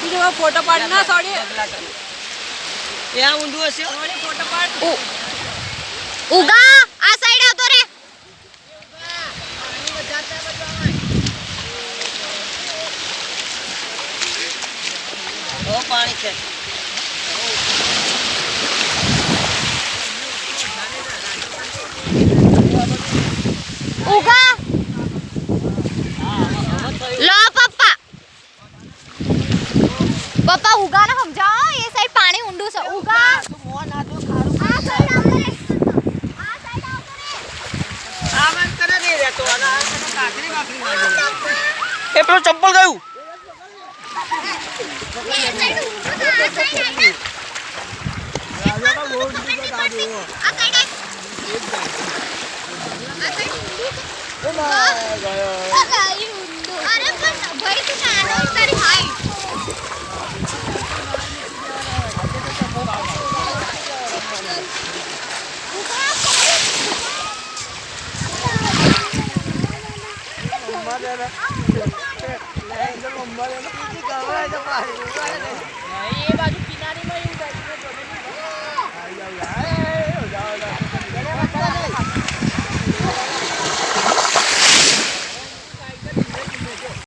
જો ફોટો પાડ ના સોડી ત્યાં ઊંધું હશે સોડી ફોટો પાડ ઉગા આ સાઈડ આવતો રે પાણી છે ઉગા લો પપ્પા પપ્પા ઉગાને સમજાવો એ સાઈડ પાણી ઊંડું છે ઉગા મોન આદો ખારું આ સાઈડ આવતો રે આ મન કરે નહીં રહેતો આ કાકરી બાકરી મારી એ પેલો ચંપલ ગયું એ બાજુ